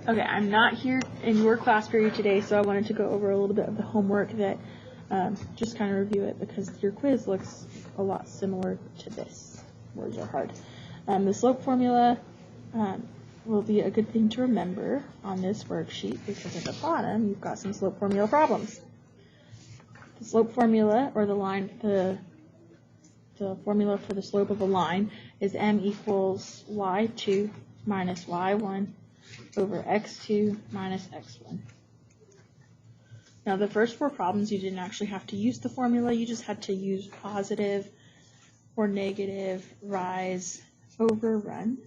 Okay, I'm not here in your class period today, so I wanted to go over a little bit of the homework that just kind of review it because your quiz looks a lot similar to this. Words are hard. The slope formula will be a good thing to remember on this worksheet because at the bottom you've got some slope formula problems. The slope formula, or the formula for the slope of a line is m equals y2 minus y1 over x2 minus x1. Now the first four problems you didn't actually have to use the formula, you just had to use positive or negative rise over run.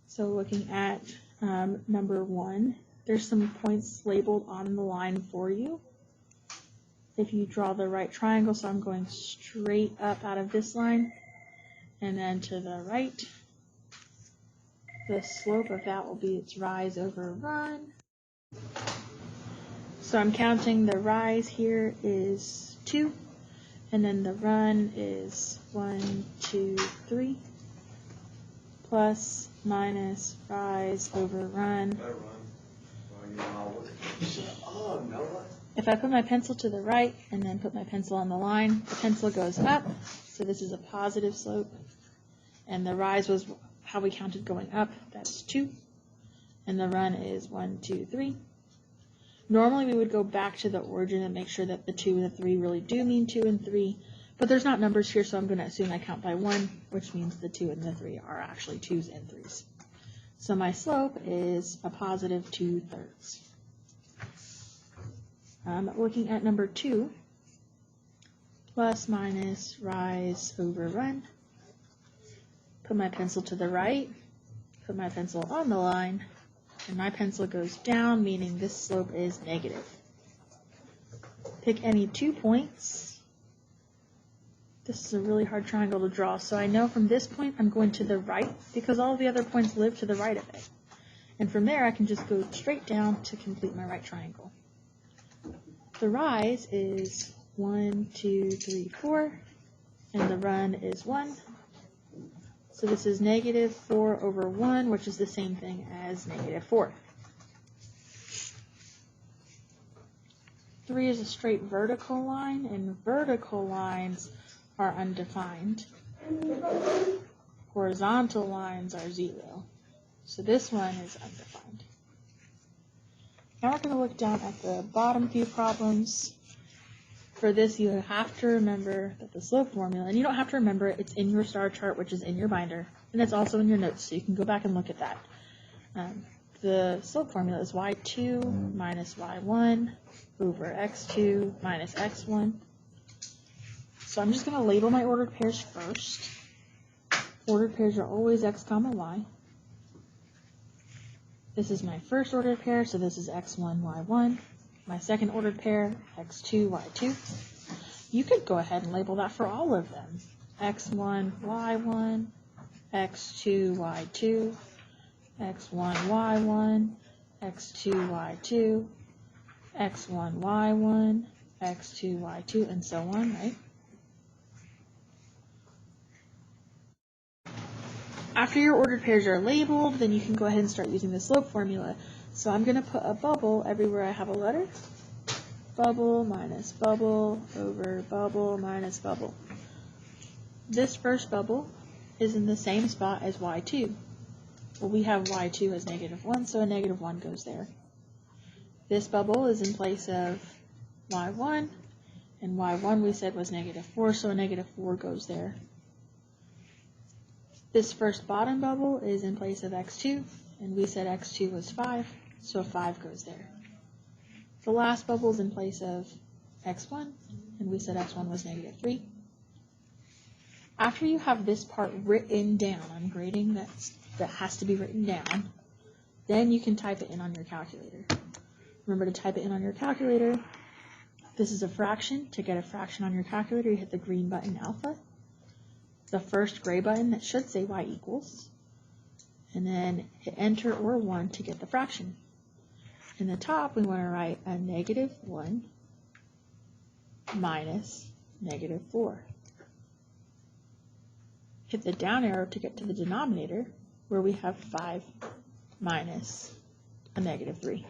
So looking at number 1, there's some points labeled on the line for you. If you draw the right triangle, so I'm going straight up out of this line and then to the right. The slope of that will be its rise over run. So I'm counting the rise here is 2, and then the run is 1, 2, 3, plus minus rise over run. If I put my pencil to the right and then put my pencil on the line, the pencil goes up, so this is a positive slope, and the rise was how we counted going up, that's 2, and the run is 1, 2, 3. Normally we would go back to the origin and make sure that the 2 and the 3 really do mean 2 and 3, but there's not numbers here, so I'm going to assume I count by 1, which means the 2 and the 3 are actually 2s and 3s. So my slope is a positive 2/3. Looking at number 2, plus minus rise over run. Put my pencil to the right, put my pencil on the line, and my pencil goes down, meaning this slope is negative. Pick any 2 points. This is a really hard triangle to draw, so I know from this point I'm going to the right because all the other points live to the right of it. And from there I can just go straight down to complete my right triangle. The rise is 1, 2, 3, 4, and the run is 1. So this is negative 4 over 1, which is the same thing as negative 4. 3 is a straight vertical line, and vertical lines are undefined. Horizontal lines are 0. So this one is undefined. Now we're going to look down at the bottom few problems. For this, you have to remember that the slope formula, and you don't have to remember it, it's in your star chart, which is in your binder, and it's also in your notes, so you can go back and look at that. The slope formula is y2 minus y1 over x2 minus x1. So I'm just going to label my ordered pairs first. Ordered pairs are always x comma y. This is my first ordered pair, so this is x1, y1. My second ordered pair, x2, y2. You could go ahead and label that for all of them. x1, y1, x2, y2, x1, y1, x2, y2, x1, y1, x2, y2, and so on, right? After your ordered pairs are labeled, then you can go ahead and start using the slope formula. So I'm going to put a bubble everywhere I have a letter. Bubble minus bubble over bubble minus bubble. This first bubble is in the same spot as y2. Well, we have y2 as negative 1, so a negative 1 goes there. This bubble is in place of y1, and y1 we said was negative 4, so a negative 4 goes there. This first bottom bubble is in place of x2, and we said x2 was 5, so a 5 goes there. The last bubble is in place of x1, and we said x1 was negative 3. After you have this part written down, I'm grading that has to be written down, then you can type it in on your calculator. Remember to type it in on your calculator. This is a fraction. To get a fraction on your calculator, you hit the green button alpha. The first gray button that should say y equals, and then hit enter or 1 to get the fraction. In the top, we want to write a negative 1 minus negative 4. Hit the down arrow to get to the denominator, where we have 5 minus a negative 3.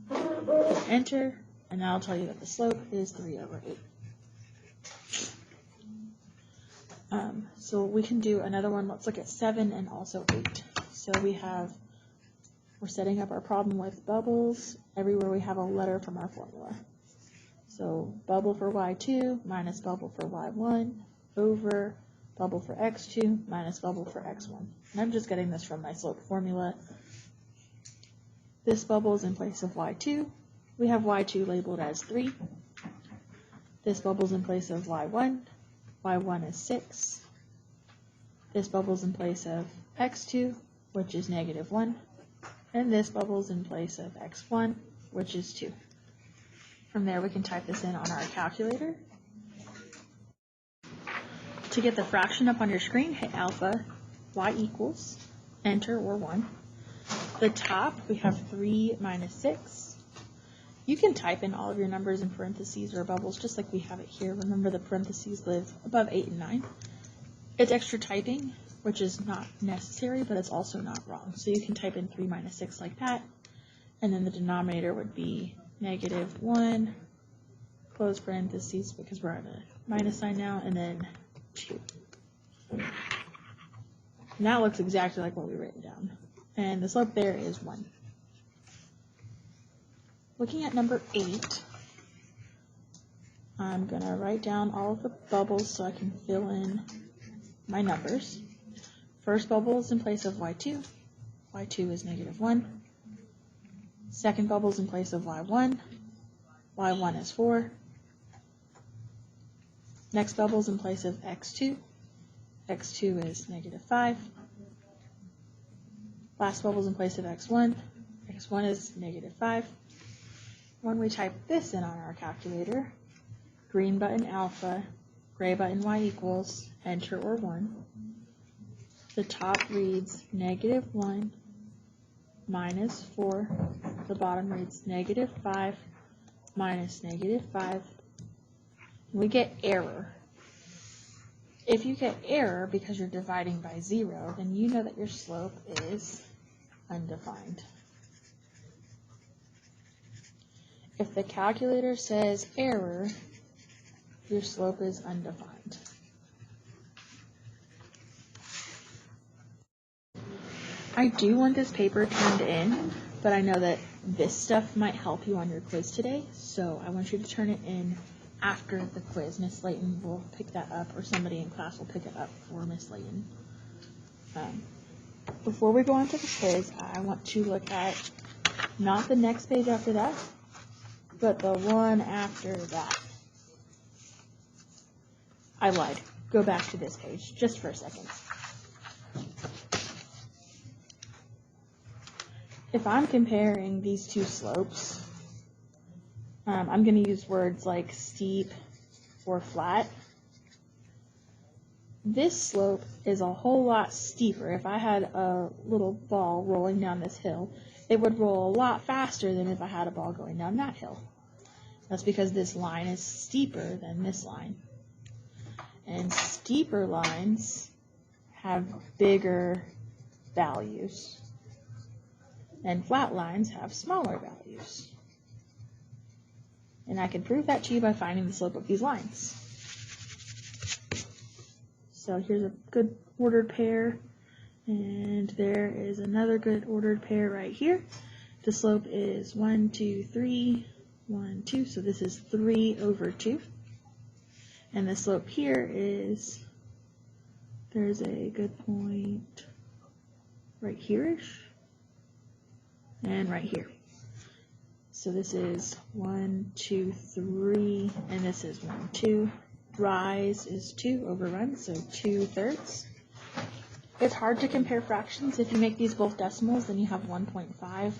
Hit enter, and now I'll tell you that the slope is 3 over 8. So we can do another one. Let's look at 7 and also 8. So we're setting up our problem with bubbles everywhere we have a letter from our formula. So bubble for y2 minus bubble for y1 over bubble for x2 minus bubble for x1. And I'm just getting this from my slope formula. This bubble is in place of y2. We have y2 labeled as 3. This bubble is in place of y1. y1 is 6. This bubble is in place of x2, which is negative 1. And this bubble is in place of x1, which is 2. From there, we can type this in on our calculator. To get the fraction up on your screen, hit alpha, y equals, enter, or 1. The top, we have 3 minus 6. You can type in all of your numbers in parentheses or bubbles, just like we have it here. Remember, the parentheses live above 8 and 9. It's extra typing, which is not necessary, but it's also not wrong. So you can type in 3 minus 6 like that, and then the denominator would be negative 1, close parentheses because we're at a minus sign now, and then 2. And that looks exactly like what we written down. And the slope there is 1. Looking at number 8, I'm going to write down all of the bubbles so I can fill in my numbers. First bubble is in place of y2. y2 is negative 1. Second bubble is in place of y1. y1 is 4. Next bubble is in place of x2. x2 is negative 5. Last bubble is in place of x1. x1 is negative 5. When we type this in on our calculator, green button alpha, gray button y equals, enter or 1. The top reads negative 1 minus 4. The bottom reads negative 5 minus negative 5. We get error. If you get error because you're dividing by 0, then you know that your slope is undefined. If the calculator says error, your slope is undefined. I do want this paper turned in, but I know that this stuff might help you on your quiz today, so I want you to turn it in after the quiz. Miss Layton will pick that up, or somebody in class will pick it up for Miss Layton. Before we go on to the quiz, I want to look at not the next page after that, but the one after that. I lied. Go back to this page, just for a second. If I'm comparing these two slopes, I'm going to use words like steep or flat. This slope is a whole lot steeper. If I had a little ball rolling down this hill, it would roll a lot faster than if I had a ball going down that hill. That's because this line is steeper than this line. And steeper lines have bigger values, and flat lines have smaller values. And I can prove that to you by finding the slope of these lines. So here's a good ordered pair, and there is another good ordered pair right here. The slope is 1, 2, 3, 1, 2, so this is 3 over 2. And the slope here is, there's a good point right here-ish, and right here. So this is 1, 2, 3, and this is 1, 2. Rise is 2 over run, so 2/3. It's hard to compare fractions. If you make these both decimals, then you have 1.5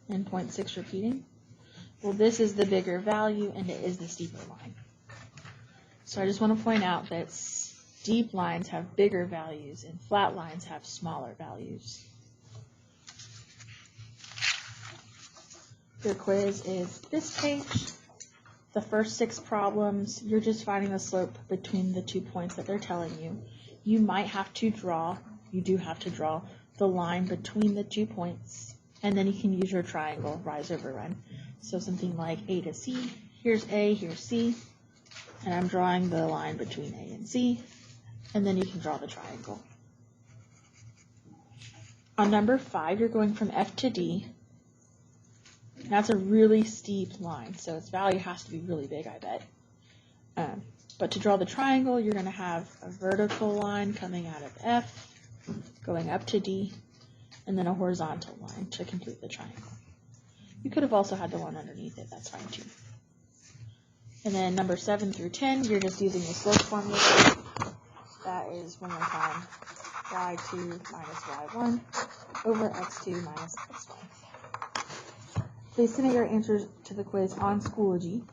and 0.6 repeating. Well, this is the bigger value, and it is the steeper line. So I just want to point out that steep lines have bigger values, and flat lines have smaller values. Your quiz is this page. The first 6 problems, you're just finding the slope between the 2 points that they're telling you. You might have to draw, you do have to draw the line between the 2 points, and then you can use your triangle, rise over run. So something like A to C, here's A, here's C, and I'm drawing the line between A and C, and then you can draw the triangle. On number 5, you're going from F to D. That's a really steep line, so its value has to be really big, I bet. But to draw the triangle, you're going to have a vertical line coming out of F, going up to D, and then a horizontal line to complete the triangle. You could have also had the one underneath it, that's fine too. And then number 7 through 10, you're just using the slope formula. That is, one more time, y2 minus y1 over x2 minus x1. Please submit your answers to the quiz on Schoology,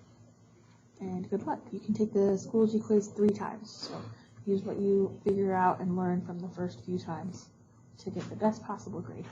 and good luck. You can take the Schoology quiz 3 times, so use what you figure out and learn from the first few times to get the best possible grade.